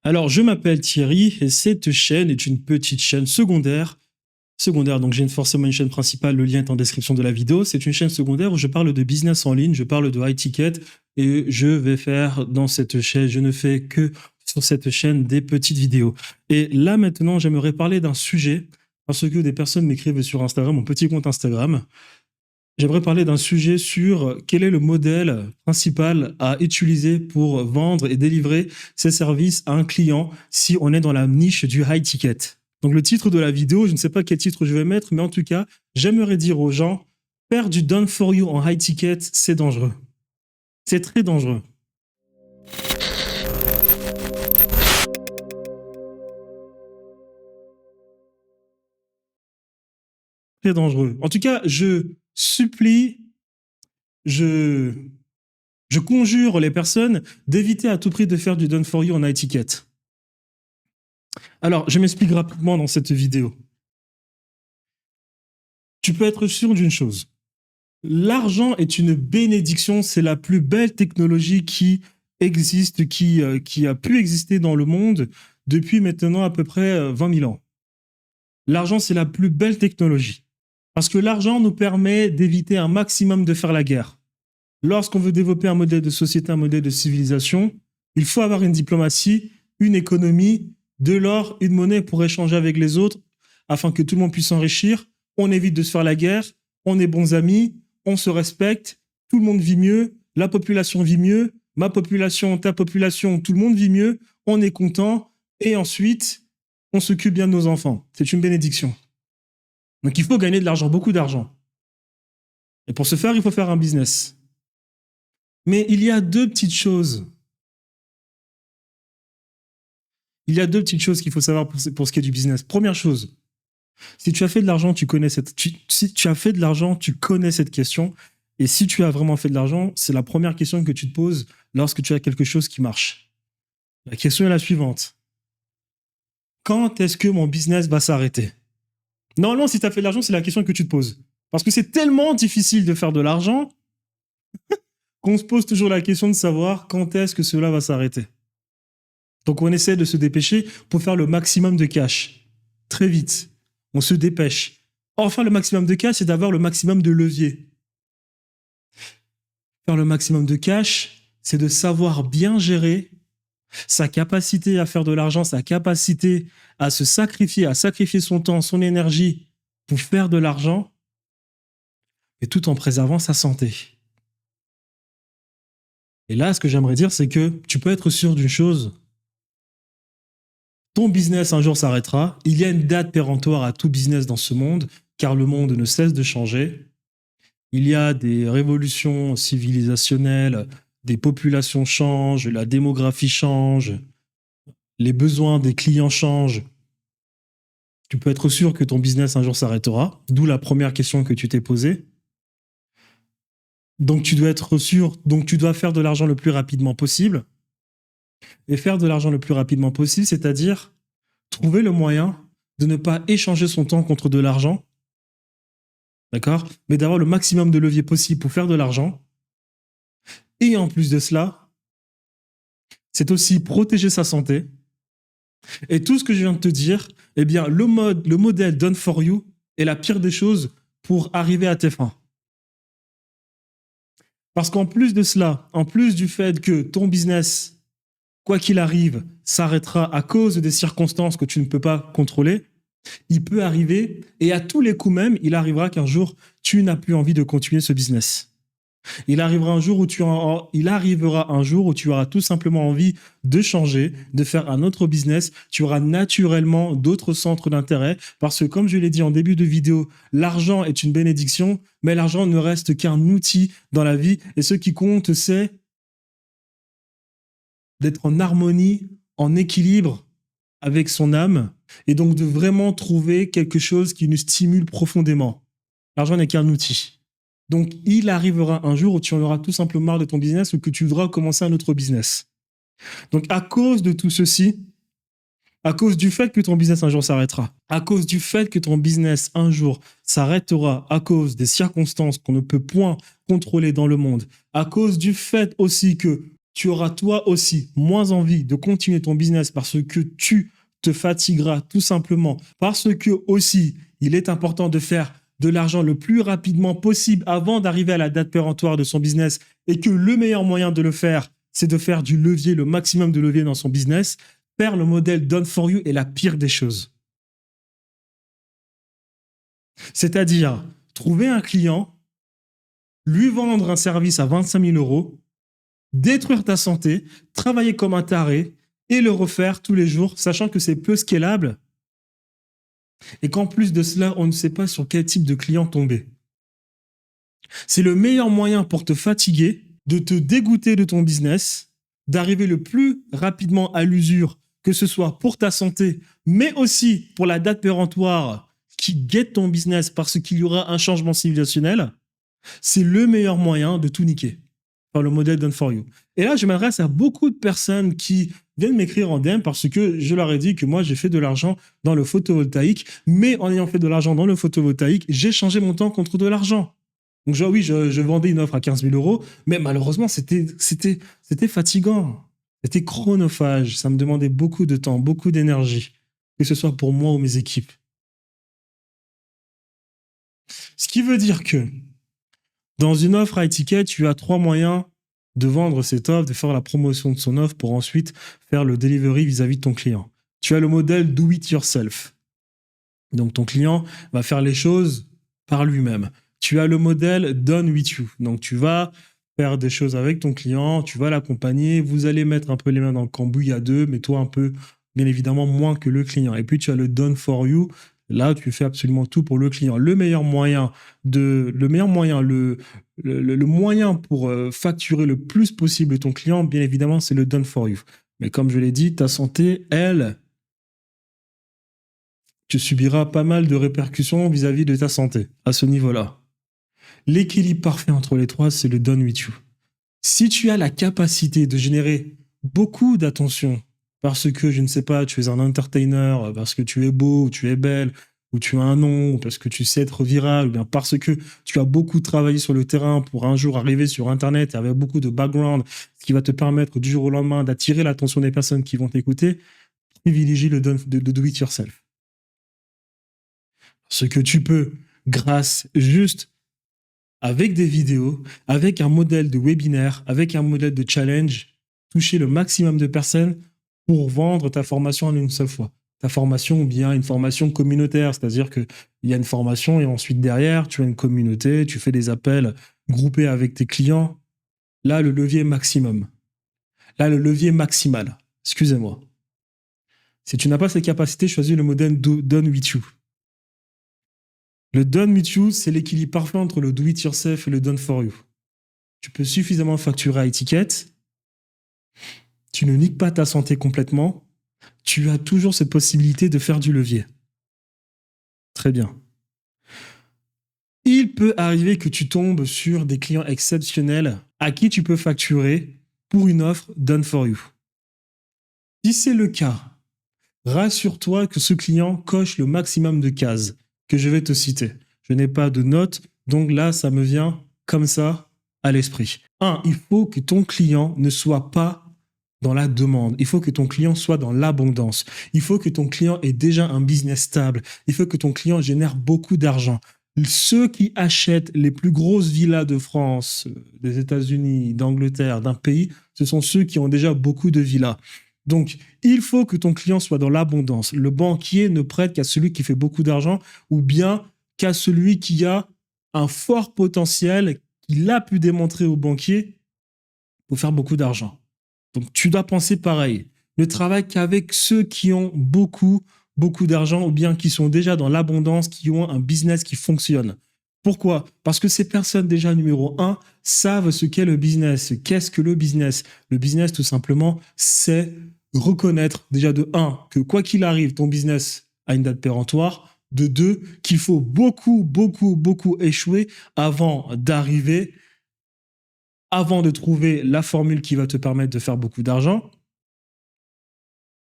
Alors, je m'appelle Thierry et cette chaîne est une petite chaîne secondaire. Donc j'ai forcément une chaîne principale, le lien est en description de la vidéo. C'est une chaîne secondaire où je parle de business en ligne, je parle de high ticket et je vais faire dans cette chaîne, je ne fais que sur cette chaîne des petites vidéos. Et là maintenant, j'aimerais parler d'un sujet parce que des personnes m'écrivent sur Instagram, mon petit compte Instagram. J'aimerais parler d'un sujet sur quel est le modèle principal à utiliser pour vendre et délivrer ses services à un client si on est dans la niche du high ticket. Donc le titre de la vidéo, je ne sais pas quel titre je vais mettre, mais en tout cas, j'aimerais dire aux gens, faire du done for you en high ticket, c'est dangereux. C'est très dangereux. Très dangereux. En tout cas, je supplie, je conjure les personnes d'éviter à tout prix de faire du done for you en high ticket. Alors, je m'explique rapidement dans cette vidéo. Tu peux être sûr d'une chose. L'argent est une bénédiction, c'est la plus belle technologie qui existe, qui a pu exister dans le monde depuis maintenant à peu près 20 000 ans. L'argent, c'est la plus belle technologie. Parce que l'argent nous permet d'éviter un maximum de faire la guerre. Lorsqu'on veut développer un modèle de société, un modèle de civilisation, il faut avoir une diplomatie, une économie, de l'or, une monnaie pour échanger avec les autres afin que tout le monde puisse s'enrichir. On évite de se faire la guerre, on est bons amis, on se respecte, tout le monde vit mieux, la population vit mieux, ma population, ta population, tout le monde vit mieux, on est content et ensuite, on s'occupe bien de nos enfants. C'est une bénédiction. Donc il faut gagner de l'argent, beaucoup d'argent. Et pour ce faire, il faut faire un business. Mais il y a deux petites choses. Il y a deux petites choses qu'il faut savoir pour ce qui est du business. Première chose, si tu as fait de l'argent, tu connais cette question. Et si tu as vraiment fait de l'argent, c'est la première question que tu te poses lorsque tu as quelque chose qui marche. La question est la suivante. Quand est-ce que mon business va s'arrêter? Normalement, si tu as fait de l'argent, c'est la question que tu te poses. Parce que c'est tellement difficile de faire de l'argent qu'on se pose toujours la question de savoir quand est-ce que cela va s'arrêter. Donc on essaie de se dépêcher pour faire le maximum de cash. Très vite. On se dépêche. Enfin, le maximum de cash, c'est d'avoir le maximum de levier. Faire le maximum de cash, c'est de savoir bien gérer sa capacité à faire de l'argent, sa capacité à se sacrifier, à sacrifier son temps, son énergie pour faire de l'argent, et tout en préservant sa santé. Et là, ce que j'aimerais dire, c'est que tu peux être sûr d'une chose. Ton business un jour s'arrêtera. Il y a une date péremptoire à tout business dans ce monde, car le monde ne cesse de changer. Il y a des révolutions civilisationnelles, des populations changent, la démographie change, les besoins des clients changent. Tu peux être sûr que ton business un jour s'arrêtera, d'où la première question que tu t'es posée. Donc tu dois être sûr, donc tu dois faire de l'argent le plus rapidement possible. Et faire de l'argent le plus rapidement possible, c'est-à-dire trouver le moyen de ne pas échanger son temps contre de l'argent, d'accord? Mais d'avoir le maximum de leviers possible pour faire de l'argent. Et en plus de cela, c'est aussi protéger sa santé. Et tout ce que je viens de te dire, eh bien, le modèle done for you est la pire des choses pour arriver à tes fins. Parce qu'en plus de cela, en plus du fait que ton business, quoi qu'il arrive, s'arrêtera à cause des circonstances que tu ne peux pas contrôler, il peut arriver, et à tous les coups même, il arrivera qu'un jour, tu n'as plus envie de continuer ce business. Il arrivera un jour où tu auras tout simplement envie de changer, de faire un autre business. Tu auras naturellement d'autres centres d'intérêt parce que, comme je l'ai dit en début de vidéo, l'argent est une bénédiction, mais l'argent ne reste qu'un outil dans la vie. Et ce qui compte, c'est d'être en harmonie, en équilibre avec son âme et donc de vraiment trouver quelque chose qui nous stimule profondément. L'argent n'est qu'un outil. Donc, il arrivera un jour où tu en auras tout simplement marre de ton business ou que tu voudras commencer un autre business. Donc, à cause de tout ceci, à cause du fait que ton business un jour s'arrêtera, à cause du fait que ton business un jour s'arrêtera à cause des circonstances qu'on ne peut point contrôler dans le monde, à cause du fait aussi que tu auras toi aussi moins envie de continuer ton business parce que tu te fatigueras tout simplement, parce que aussi, il est important de faire de l'argent le plus rapidement possible avant d'arriver à la date péremptoire de son business et que le meilleur moyen de le faire, c'est de faire du levier, le maximum de levier dans son business. Faire le modèle Done for You est la pire des choses. C'est-à-dire, trouver un client, lui vendre un service à 25 000 euros, détruire ta santé, travailler comme un taré et le refaire tous les jours, sachant que c'est peu scalable et qu'en plus de cela, on ne sait pas sur quel type de client tomber. C'est le meilleur moyen pour te fatiguer, de te dégoûter de ton business, d'arriver le plus rapidement à l'usure, que ce soit pour ta santé, mais aussi pour la date péremptoire qui guette ton business parce qu'il y aura un changement civilisationnel. C'est le meilleur moyen de tout niquer par le modèle Done for You. Et là, je m'adresse à beaucoup de personnes qui viennent m'écrire en DM parce que je leur ai dit que moi, j'ai fait de l'argent dans le photovoltaïque, mais en ayant fait de l'argent dans le photovoltaïque, j'ai changé mon temps contre de l'argent. Donc, genre, oui, je vendais une offre à 15 000 euros, mais malheureusement, c'était fatigant. C'était chronophage. Ça me demandait beaucoup de temps, beaucoup d'énergie, que ce soit pour moi ou mes équipes. Ce qui veut dire que dans une offre à étiquette, tu as 3 moyens de vendre cette offre, de faire la promotion de son offre pour ensuite faire le delivery vis-à-vis de ton client. Tu as le modèle do it yourself. Donc, ton client va faire les choses par lui-même. Tu as le modèle done with you. Donc, tu vas faire des choses avec ton client, tu vas l'accompagner, vous allez mettre un peu les mains dans le cambouis à deux, mais toi un peu, bien évidemment, moins que le client. Et puis, tu as le done for you. Là, tu fais absolument tout pour le client. Le moyen pour facturer le plus possible ton client, bien évidemment, c'est le done for you. Mais comme je l'ai dit, ta santé, elle, tu subiras pas mal de répercussions vis-à-vis de ta santé à ce niveau-là. L'équilibre parfait entre les trois, c'est le done with you. Si tu as la capacité de générer beaucoup d'attention parce que, je ne sais pas, tu es un entertainer, parce que tu es beau, ou tu es belle, ou tu as un nom, ou parce que tu sais être viral, ou bien parce que tu as beaucoup travaillé sur le terrain pour un jour arriver sur Internet et avec beaucoup de background, ce qui va te permettre du jour au lendemain d'attirer l'attention des personnes qui vont t'écouter, privilégie le do it yourself. Ce que tu peux, grâce juste avec des vidéos, avec un modèle de webinaire, avec un modèle de challenge, toucher le maximum de personnes pour vendre ta formation en une seule fois. Ta formation ou bien une formation communautaire, c'est-à-dire qu'il y a une formation et ensuite derrière, tu as une communauté, tu fais des appels groupés avec tes clients. Là, le levier maximum. Là, le levier maximal. Excusez-moi. Si tu n'as pas ces capacités, choisis le modèle Done with you. Le done with you, c'est l'équilibre parfait entre le do it yourself et le done for you. Tu peux suffisamment facturer à étiquette. Tu ne niques pas ta santé complètement. Tu as toujours cette possibilité de faire du levier. Très bien. Il peut arriver que tu tombes sur des clients exceptionnels à qui tu peux facturer pour une offre done for you. Si c'est le cas, rassure-toi que ce client coche le maximum de cases que je vais te citer. Je n'ai pas de notes, donc là, ça me vient comme ça à l'esprit. 1. Il faut que ton client ne soit pas dans la demande. Il faut que ton client soit dans l'abondance. Il faut que ton client ait déjà un business stable. Il faut que ton client génère beaucoup d'argent. Ceux qui achètent les plus grosses villas de France, des États-Unis, d'Angleterre, d'un pays, ce sont ceux qui ont déjà beaucoup de villas. Donc, il faut que ton client soit dans l'abondance. Le banquier ne prête qu'à celui qui fait beaucoup d'argent ou bien qu'à celui qui a un fort potentiel qu'il a pu démontrer au banquier pour faire beaucoup d'argent. Donc, tu dois penser pareil. Ne travaille qu'avec ceux qui ont beaucoup d'argent ou bien qui sont déjà dans l'abondance, qui ont un business qui fonctionne. Pourquoi ? Parce que ces personnes, déjà, numéro 1, savent ce qu'est le business. Qu'est-ce que le business ? Le business, tout simplement, c'est reconnaître déjà de 1, que quoi qu'il arrive, ton business a une date péremptoire, de 2, qu'il faut beaucoup échouer avant d'arriver, avant de trouver la formule qui va te permettre de faire beaucoup d'argent.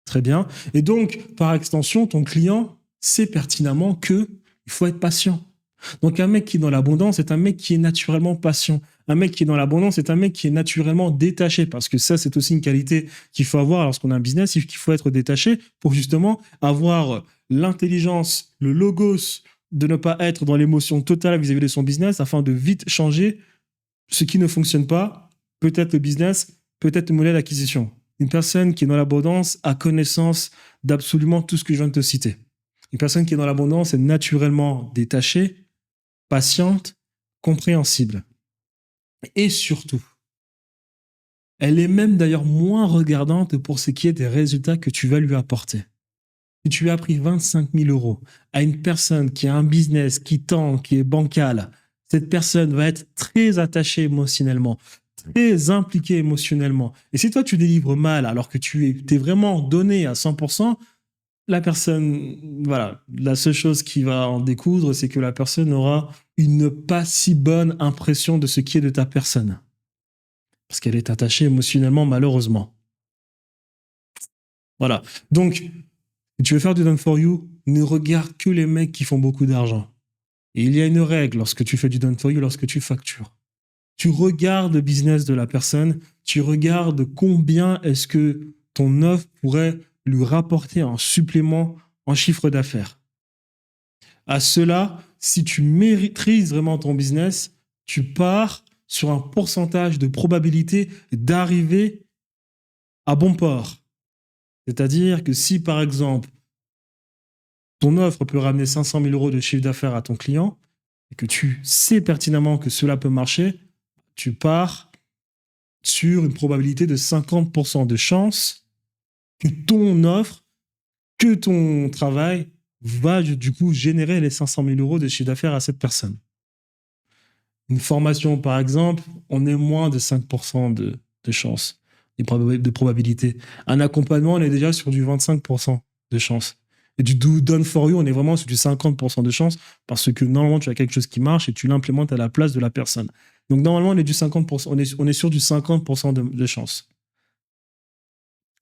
Très bien. Et donc, par extension, ton client sait pertinemment qu'il faut être patient. Donc un mec qui est dans l'abondance est un mec qui est naturellement patient. Un mec qui est dans l'abondance est un mec qui est naturellement détaché, parce que ça, c'est aussi une qualité qu'il faut avoir lorsqu'on a un business, qu'il faut être détaché pour justement avoir l'intelligence, le logos, de ne pas être dans l'émotion totale vis-à-vis de son business, afin de vite changer ce qui ne fonctionne pas, peut-être le business, peut-être le modèle d'acquisition. Une personne qui est dans l'abondance a connaissance d'absolument tout ce que je viens de te citer. Une personne qui est dans l'abondance est naturellement détachée, patiente, compréhensible. Et surtout, elle est même d'ailleurs moins regardante pour ce qui est des résultats que tu vas lui apporter. Si tu as pris 25 000 euros à une personne qui a un business, qui tend, qui est bancal, cette personne va être très attachée émotionnellement, très impliquée émotionnellement. Et si toi, tu délivres mal alors que tu es vraiment donné à 100%, la personne, voilà, la seule chose qui va en découdre, c'est que la personne aura une pas si bonne impression de ce qui est de ta personne. Parce qu'elle est attachée émotionnellement, malheureusement. Voilà. Donc, si tu veux faire du done for you, ne regarde que les mecs qui font beaucoup d'argent. Et il y a une règle lorsque tu fais du done for you, lorsque tu factures. Tu regardes le business de la personne, tu regardes combien est-ce que ton offre pourrait lui rapporter un supplément en chiffre d'affaires. À cela, si tu maîtrises vraiment ton business, tu pars sur un pourcentage de probabilité d'arriver à bon port. C'est-à-dire que si, par exemple, ton offre peut ramener 500 000 euros de chiffre d'affaires à ton client et que tu sais pertinemment que cela peut marcher, tu pars sur une probabilité de 50% de chance que ton offre, que ton travail va du coup générer les 500 000 euros de chiffre d'affaires à cette personne. Une formation, par exemple, on est moins de 5% de chance, de probabilité. Un accompagnement, on est déjà sur du 25% de chance. Et du done for you, on est vraiment sur du 50% de chance parce que normalement, tu as quelque chose qui marche et tu l'implémentes à la place de la personne. Donc normalement, on est, du 50%, on est sur du 50% de chance,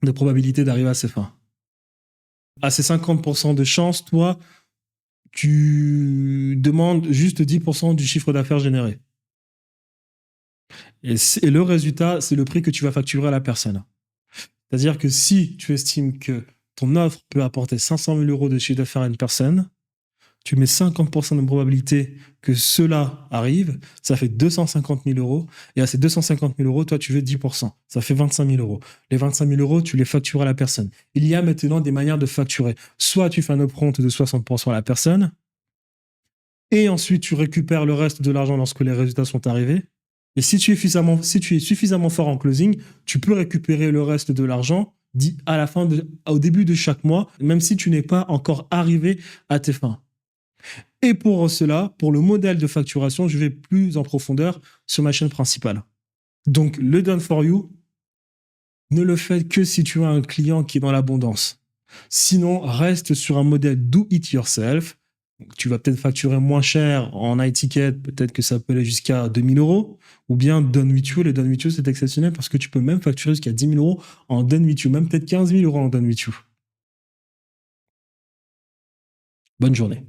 de probabilité d'arriver à ses fins. À ces 50% de chance, toi, tu demandes juste 10% du chiffre d'affaires généré. Et le résultat, c'est le prix que tu vas facturer à la personne. C'est-à-dire que si tu estimes que ton offre peut apporter 500 000 euros de chiffre d'affaires à une personne, tu mets 50% de probabilité que cela arrive, ça fait 250 000 euros. Et à ces 250 000 euros, toi, tu veux 10%. Ça fait 25 000 euros. Les 25 000 euros, tu les factures à la personne. Il y a maintenant des manières de facturer. Soit tu fais un upfront de 60% à la personne, et ensuite tu récupères le reste de l'argent lorsque les résultats sont arrivés. Et si tu es suffisamment fort en closing, tu peux récupérer le reste de l'argent à la fin au début de chaque mois, même si tu n'es pas encore arrivé à tes fins. Et pour cela, pour le modèle de facturation, je vais plus en profondeur sur ma chaîne principale. Donc, le done for you, ne le faites que si tu as un client qui est dans l'abondance. Sinon, reste sur un modèle do it yourself. Tu vas peut-être facturer moins cher en high ticket, peut-être que ça peut aller jusqu'à 2 000 euros, ou bien done with you. Les done with you, c'est exceptionnel parce que tu peux même facturer jusqu'à 10 000 euros en done with you, même peut-être 15 000 euros en done with you. Bonne journée.